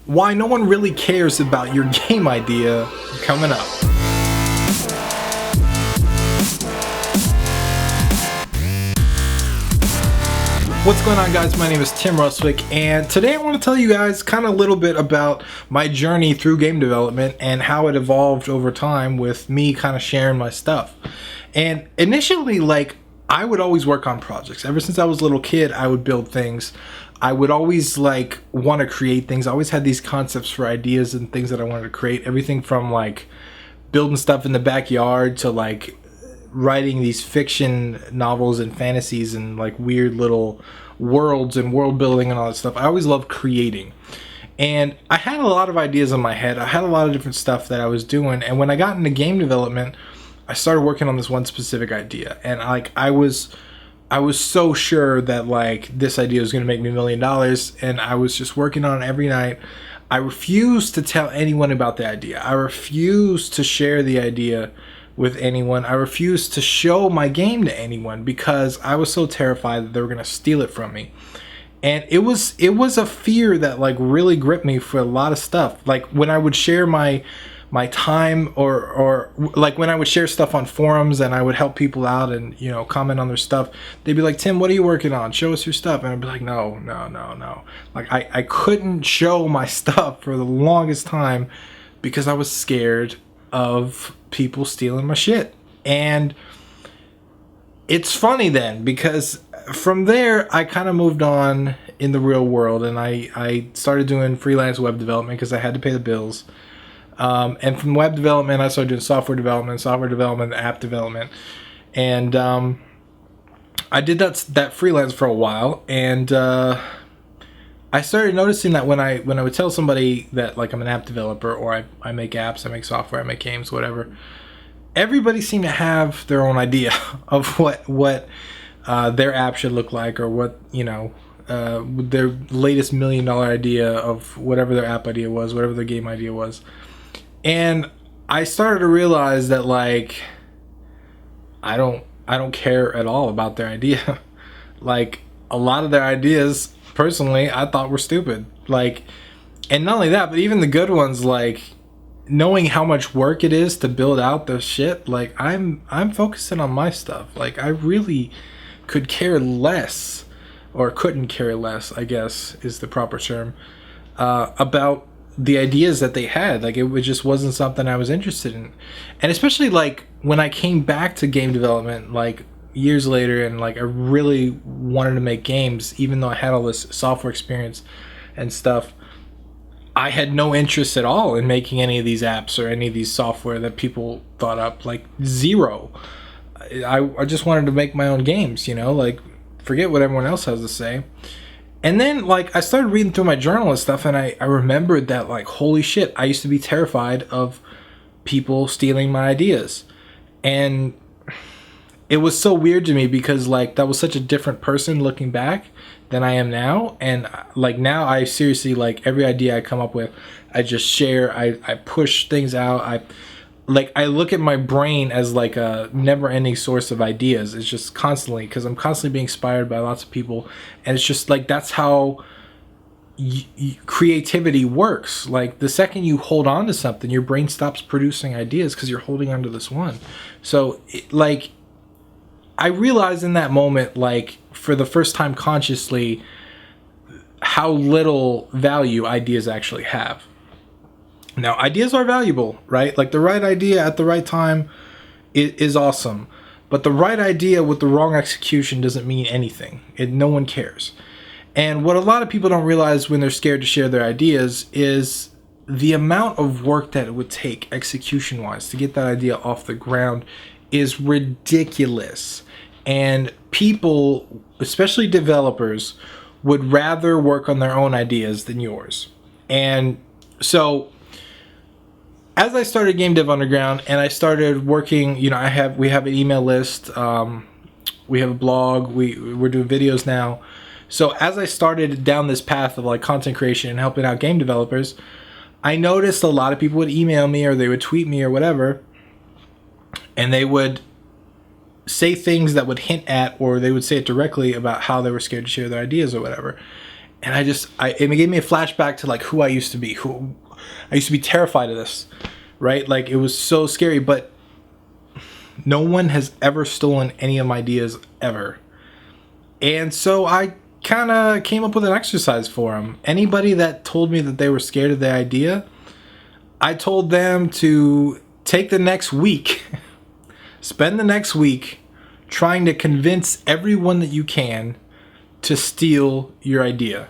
why no one really cares about your game idea, coming up. What's going on, guys? My name is Tim Rustwick, and today I want to tell you guys kind of a little bit about my journey through game development and how it evolved over time with me kind of sharing my stuff. And initially, I would always work on projects. Ever since I was a little kid, I would build things. I would always want to create things. I always had these concepts for ideas and things that I wanted to create. Everything from building stuff in the backyard to writing these fiction novels and fantasies and weird little worlds and world building and all that stuff. I always loved creating. And I had a lot of ideas in my head. I had a lot of different stuff that I was doing. And when I got into game development, I started working on this one specific idea. And I was so sure that this idea was going to make me $1 million, and I was just working on it every night. I refused to tell anyone about the idea. I refused to share the idea with anyone. I refused to show my game to anyone because I was so terrified that they were going to steal it from me. And it was a fear that really gripped me for a lot of stuff. When I would share my time or when I would share stuff on forums and I would help people out and comment on their stuff, they'd be like, "Tim, what are you working on? Show us your stuff." And I'd be like, no. I couldn't show my stuff for the longest time because I was scared of people stealing my shit. And it's funny then, because from there I kind of moved on in the real world, and I started doing freelance web development because I had to pay the bills. And from web development, I started doing software development, app development. And I did that freelance for a while. And I started noticing that when I would tell somebody that I'm an app developer, or I make apps, I make software, I make games, whatever, everybody seemed to have their own idea of what their app should look like, or what, their latest $1 million idea of whatever their app idea was, whatever their game idea was. And I started to realize that I don't care at all about their idea. A lot of their ideas, personally, I thought were stupid. And not only that, but even the good ones, knowing how much work it is to build out the shit, I'm focusing on my stuff. I really could care less, or couldn't care less, I guess is the proper term, about the ideas that they had. It just wasn't something I was interested in. And especially when I came back to game development years later, and I really wanted to make games, even though I had all this software experience and stuff, I had no interest at all in making any of these apps or any of these software that people thought up. Zero. I just wanted to make my own games, forget what everyone else has to say. And then I started reading through my journal and stuff, and I remembered that holy shit, I used to be terrified of people stealing my ideas. And it was so weird to me because that was such a different person looking back than I am now. And now I seriously, every idea I come up with, I just share, I push things out. I look at my brain as a never-ending source of ideas. It's just constantly, because I'm constantly being inspired by lots of people, and it's just that's how creativity works. The second you hold on to something, your brain stops producing ideas because you're holding on to this one. So I realized in that moment, for the first time consciously, how little value ideas actually have. Now, ideas are valuable, right? The right idea at the right time is awesome. But the right idea with the wrong execution doesn't mean anything. No one cares. And what a lot of people don't realize when they're scared to share their ideas is the amount of work that it would take execution-wise to get that idea off the ground is ridiculous. And people, especially developers, would rather work on their own ideas than yours. And so as I started Game Dev Underground and I started working, we have an email list, we have a blog, we're doing videos now. So as I started down this path of content creation and helping out game developers, I noticed a lot of people would email me, or they would tweet me or whatever, and they would say things that would hint at, or they would say it directly about how they were scared to share their ideas or whatever. And it gave me a flashback to like who I used to be. Who I used to be terrified of this, right? Like it was so scary, but no one has ever stolen any of my ideas ever. And so I kind of came up with an exercise for them. Anybody that told me that they were scared of the idea, I told them to take the next week, spend the next week trying to convince everyone that you can to steal your idea.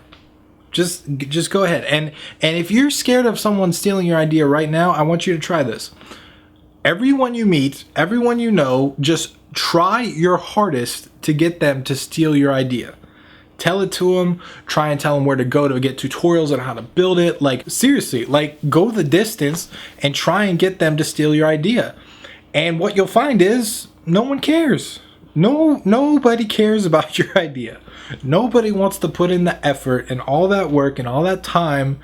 Just go ahead. And if you're scared of someone stealing your idea right now, I want you to try this. Everyone you meet, everyone you know, just try your hardest to get them to steal your idea. Tell it to them, try and tell them where to go to get tutorials on how to build it. Like seriously, like go the distance and try and get them to steal your idea. And what you'll find is no one cares. Nobody cares about your idea. Nobody wants to put in the effort and all that work and all that time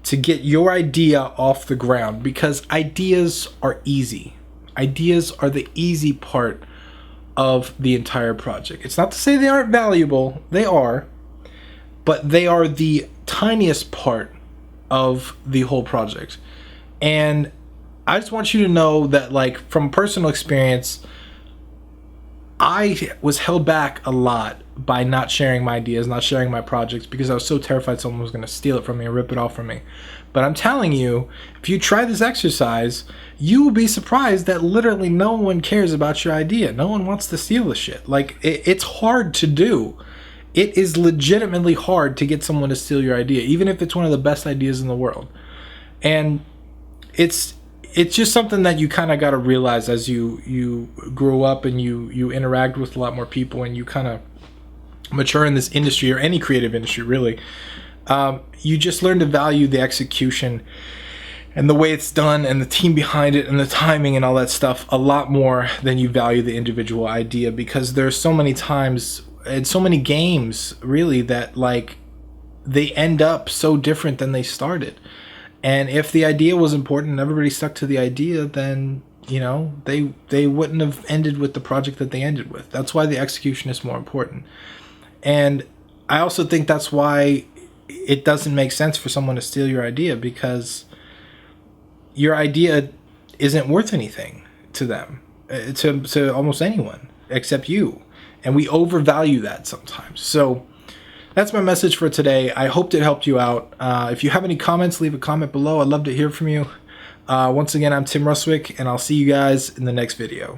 to get your idea off the ground, because ideas are easy. Ideas are the easy part of the entire project. It's not to say they aren't valuable, they are, but they are the tiniest part of the whole project. And I just want you to know that, like, from personal experience, I was held back a lot by not sharing my ideas, not sharing my projects, because I was so terrified someone was going to steal it from me and rip it off from me. But I'm telling you, if you try this exercise, you will be surprised that literally no one cares about your idea. No one wants to steal the shit. Like, it's hard to do. It is legitimately hard to get someone to steal your idea, even if it's one of the best ideas in the world. And it's just something that you kind of got to realize as you grow up and you interact with a lot more people and you kind of mature in this industry, or any creative industry really. You just learn to value the execution and the way it's done and the team behind it and the timing and all that stuff a lot more than you value the individual idea, because there's so many times and so many games really that, like, they end up so different than they started. And if the idea was important and everybody stuck to the idea, then, you know, they wouldn't have ended with the project that they ended with. That's why the execution is more important. And I also think that's why it doesn't make sense for someone to steal your idea, because your idea isn't worth anything to them, to almost anyone except you. And we overvalue that sometimes. So that's my message for today. I hope it helped you out. If you have any comments, leave a comment below. I'd love to hear from you. Once again, I'm Tim Ruswick, and I'll see you guys in the next video.